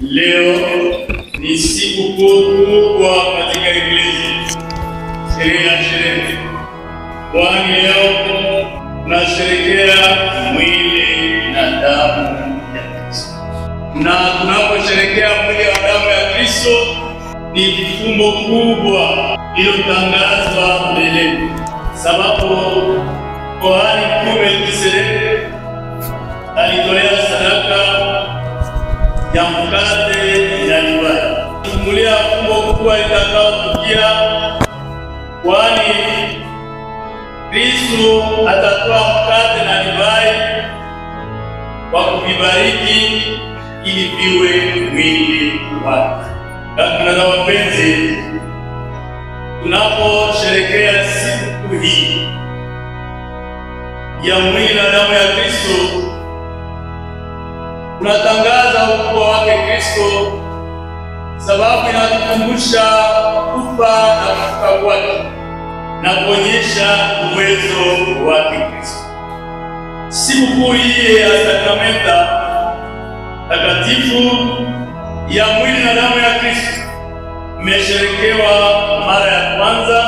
Leo ni siku kubwa katika Injili. Sherehe. Kwani leo tunasherehekea mwili na damu ya Kristo. Na tunaposherehekea mwili na damu ya Kristo ni fumbo kubwa iliyotangazwa mbeleni. Sababu Kuhani Mkuu Melkisedeki alitolea sadaka ya mkate na divai. Tumulia fumbo kubwa litakaotukia, kwani Kristo atatoa mkate na divai kwa kuvibariki ili viwe mwili wake. Kaka wapenzi, tunaposherehekea siku hii ya mwili na damu ya Kristo, tunatangaza ukubwa wake Kristo, sababu inatukumbusha kufa na kufufuka kwake na kuonyesha uwezo wake Kristo. Siku hii ya sakramenta takatifu ya mwili na damu ya Kristo imesherekewa mara ya kwanza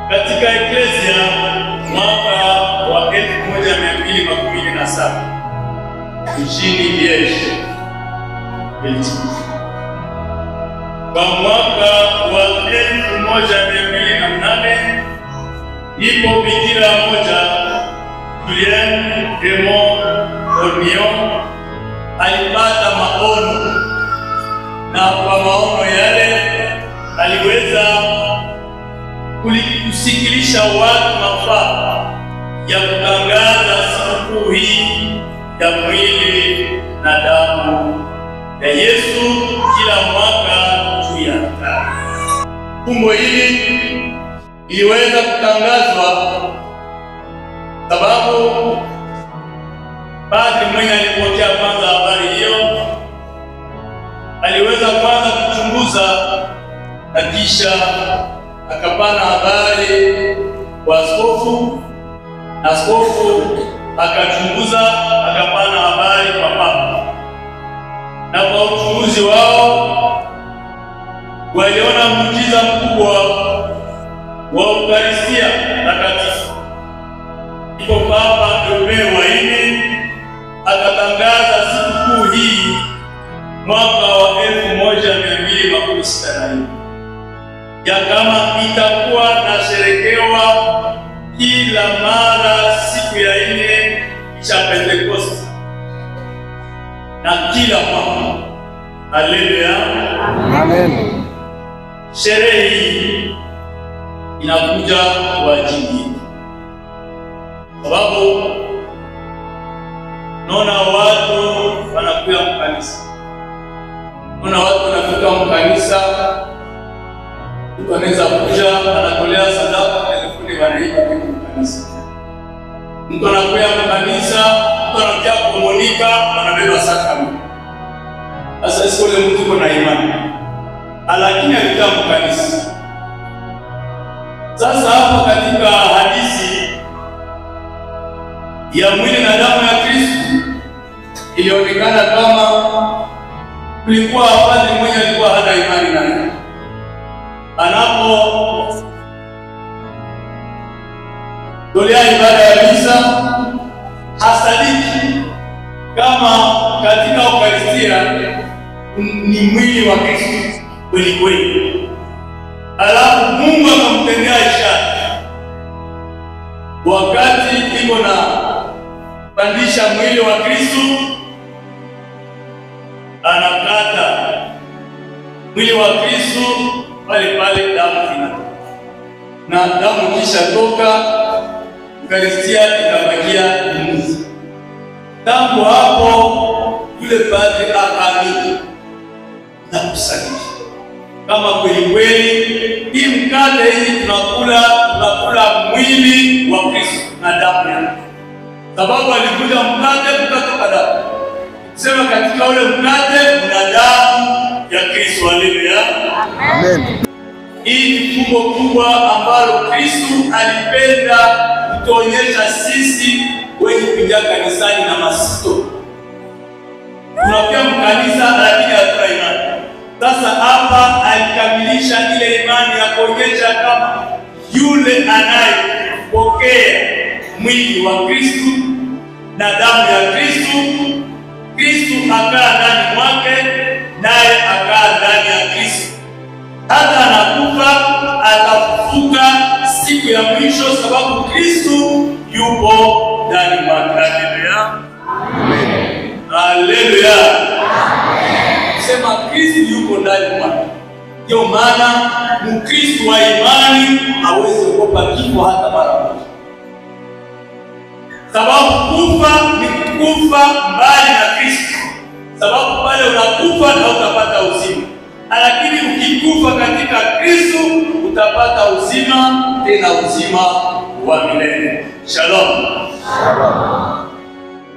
katika Eklesia mwaka wa 1217 nchini Liege, Belgium. Kwa mwaka wa 1208 ipo bikira moja Julienne de Montagnon alipata maono, na kwa maono yale aliweza kusikilisha watu mafaa ya kutangaza siku hii ya mwili na damu ya Yesu kila mwaka juu ya altari. Fumbo hili iliweza kutangazwa sababu padri mwenye alipokea kwanza habari hiyo aliweza kwanza kuchunguza na kisha akapana habari kwa askofu, na askofu akachunguza akapana habari kwa papa, na kwa uchunguzi wao waliona muujiza mkubwa wa Eukaristia takatifu. Ndipo Papa Pio wa 4 akatangaza siku hii mwaka wa 1264 ya kama itakuwa na sherekewa kila mara siku ya 4 cha Pentekoste na kila mwaka. Haleluya, Amen. Sherehe hii inakuja kwa ajili sababu naona watu wanakuja mkanisa. Naona watu wanafika mkanisa, mtu anaweza kuja anatolea sadaka telefoni wanaiba kwa mkanisa. Mtu anakuja mkanisa, mtu anakuja kumonika, anabeba sakramenti. Sasa sio ile mtu kuna imani, lakini alikuwa mkanisa. Sasa hapo katika hadithi ya mwili na damu ya Kristo ilionekana kama kulikuwa padri mmoja alikuwa hana imani naye. Anapo tolea ibada ya misa hasadiki kama katika Eukaristia ni mwili wa Kristo kweli kweli. Alafu Mungu akamtendea ishara wakati iko na pandisha mwili wa Kristo, anakata mwili wa Kristo pale pale, damu inatoka, na damu kisha toka, Eukaristia ikabakia nusu. Tangu hapo yule padri akaamini na kusadiki kama kweli kweli hii mkate hii tunakula mwili wa Kristo na damu yake, sababu alikuja mkate kutoka damu. Sema katika ule mkate kuna damu ya Kristo. Haleluya, Amen. Hii ni fumbo kubwa ambalo Kristo alipenda kutuonyesha sisi wenye kuja kanisani na masito. Tunakuja mkanisa lakini Sasa hapa alikamilisha ile imani ya kuonyesha kama yule anayepokea mwili wa Kristo na damu ya Kristo, Kristo akaa ndani mwake naye akaa ndani ya Kristo. Hata anakufa atafufuka siku ya mwisho, sababu Kristo yupo ndani mwake. Haleluya. Amen. Haleluya. Sema Kristo yuko ndani mwake. Ndio maana Mkristo wa imani hawezi kuogopa kifo hata mara moja. Sababu kufa ni kufa mbali na Kristo. Sababu pale unakufa na utapata uzima. Lakini ukikufa katika Kristo utapata uzima, tena uzima wa milele. Shalom. Shalom.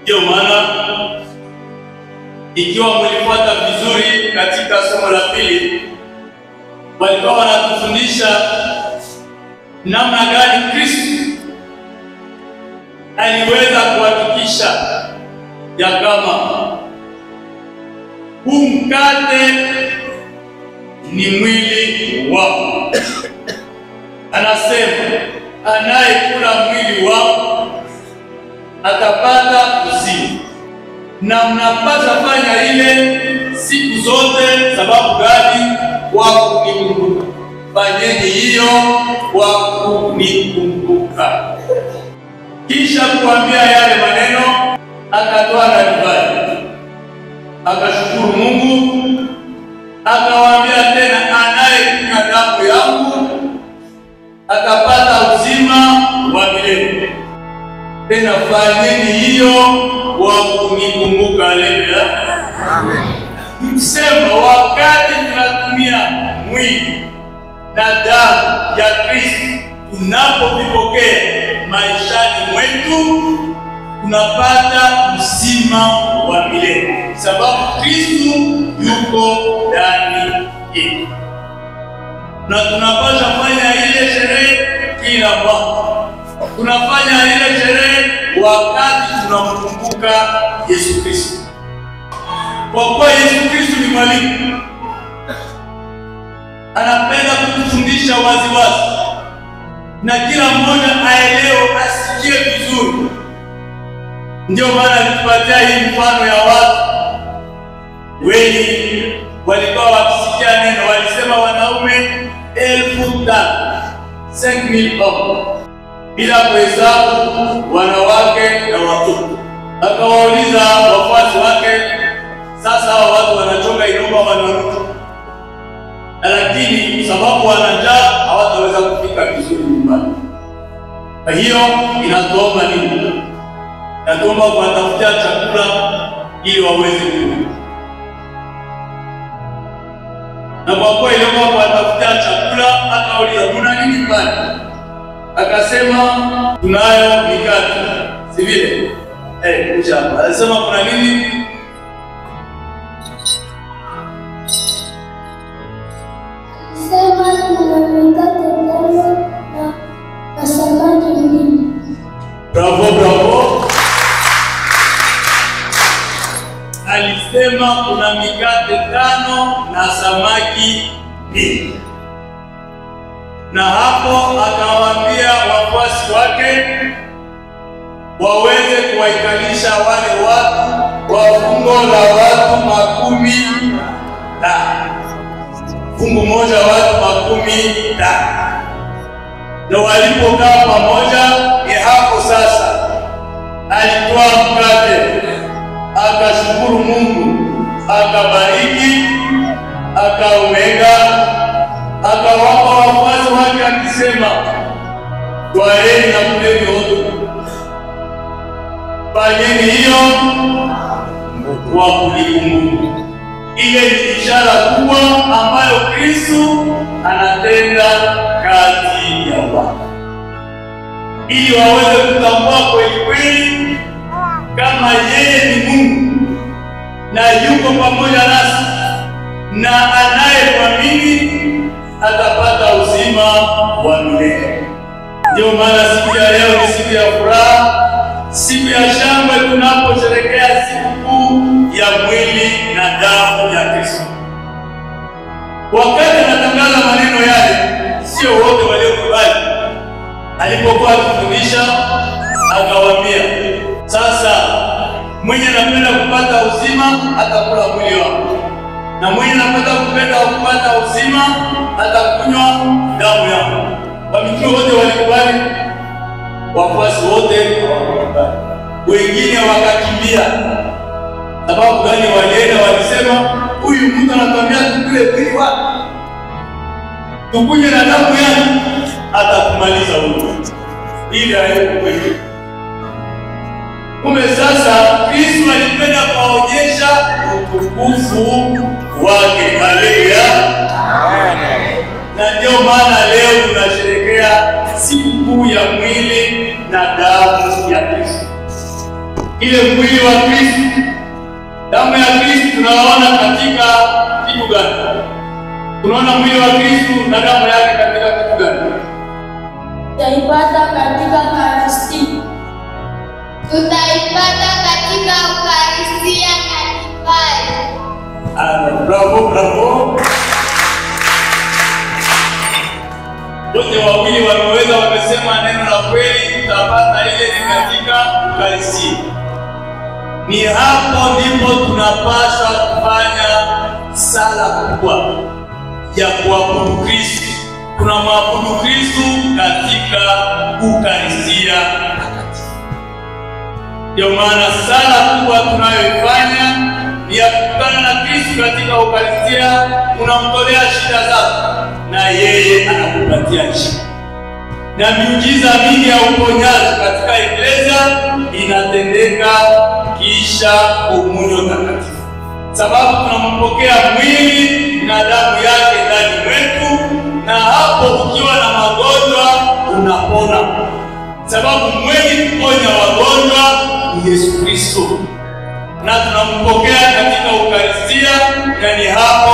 Ndio maana ikiwa mlifuata vizuri katika somo la pili, walikuwa wanatufundisha namna gani Kristo aliweza kuhakikisha ya kama huu mkate ni mwili wako. Anasema anayekula mwili wako atapata uzima. Na mnapata fanya ile siku zote. Sababu gani? Kwa kunikumbuka. Fanyeni hiyo kwa kunikumbuka. Kisha kuambia yale maneno, akatoa na divai, akashukuru Mungu, akawaambia tena, anayekunywa damu yangu atapata uzima wa milele. Tena fanyeni hiyo kwa kunikumbuka. Haleluya. Amen. Msema wakati tunatumia mwili na damu ya Kristo, tunapopokea maishani mwetu, tunapata uzima wa milele, sababu Kristo yuko ndani yetu. Na tunapaswa fanya ile sherehe kila mwaka. Tunafanya ile sherehe wakati tunamkumbuka Yesu Kristo. Kwa kuwa Yesu Kristo ni mwalimu, anapenda kutufundisha waziwazi na kila mmoja aelewe, asikie vizuri. Ndio maana alitupatia hii mfano ya watu wengi walikuwa wakisikia neno, walisema wanaume 5,000 hommes, bila kuhesabu wanawake na watoto. Akawauliza wafuasi wake, sasa hao watu wanachonga inomba wanarudi, lakini sababu wanajaa hawataweza kufika vizuri nyumbani. Kwa hiyo inatuomba nini? Inatuomba kuwatafutia chakula ili waweze kula. Na kwa kuwa ilikuwa kuwatafutia chakula, akauliza, "Muna nini pale?" Akasema, "Tunayo mikate." Si vile? Kuja hapa. Alisema, "Kuna nini?" Sema, "Kuna mikate 5 na samaki 2." Bravo, bravo. Alisema kuna mikate 5 na samaki 2. Na hapo akawaambia wafuasi wake waweze kuwaikalisha wale watu kwa fungo la watu 15. Fungu moja watu 15. Na walipokaa pamoja, ni hapo sasa alitoa mkate, akashukuru Mungu, akabariki, akaumega, akawapa wafuasi wake akisema, "Twaeni na kuleni wote. Fanyeni hiyo kwa kunikumbuka." Ile ni ishara kubwa ambayo Kristo anatenda kati ya watu, ili waweze kutambua kweli kweli kama yeye ni Mungu na yuko pamoja nasi, na anayemwamini atapata uzima wa milele. Ndio maana siku ya leo ni siku ya furaha, siku ya shangwe, tunaposherehekea siku ya mwili na damu ya Kristo. Wakati anatangaza maneno yale, sio wote waliokubali. Alipokuwa akifundisha akawaambia, sasa mwenye anapenda kupata uzima atakula mwili wangu, na mwenye anapenda kupata uzima atakunywa damu yangu. Wamitume wote walikubali, wafuasi wote hawakubali. Wengine wakakimbia. Sababu gani? Walienda walisema, huyu mtu anatuambia tukule mwili wake, tukunywe na damu yake, atakumaliza huyu. Ili hayo kweli. Kumbe sasa Kristo alipenda kuonyesha utukufu wake. Haleluya. Amen. Na ndio maana leo tunasherehekea siku ya mwili na damu ya Kristo. Ile mwili wa Kristo, damu ya Kristo tunaona katika kitu gani? Tunaona mwili wa Kristo na damu yake katika kitu gani? Tutaipata katika Ekaristi. Tutaipata katika Ukaristia Takatifu. Bravo, bravo. Wote wawili wameweza, wamesema neno la kweli. Tutapata ile ni katika Ukaristia. Ni hapo ndipo tunapaswa kufanya sala kubwa ya kuabudu Kristo. Tunamwabudu Kristo katika Ukaristia Takatifu. Ndio maana sala kubwa tunayoifanya ni ya kukutana na Kristo katika Ukaristia. Unamtolea shida zako na yeye anakupatia shida. Na miujiza mingi ya uponyaji katika Eklesia inatendeka kisha komunyo takatifu, sababu tunampokea mwili na damu yake ndani mwetu, na hapo ukiwa na magonjwa unapona, sababu mwenye kuponya wagonjwa Yesu Kristo, na tunampokea katika Ukaristia, na ni hapo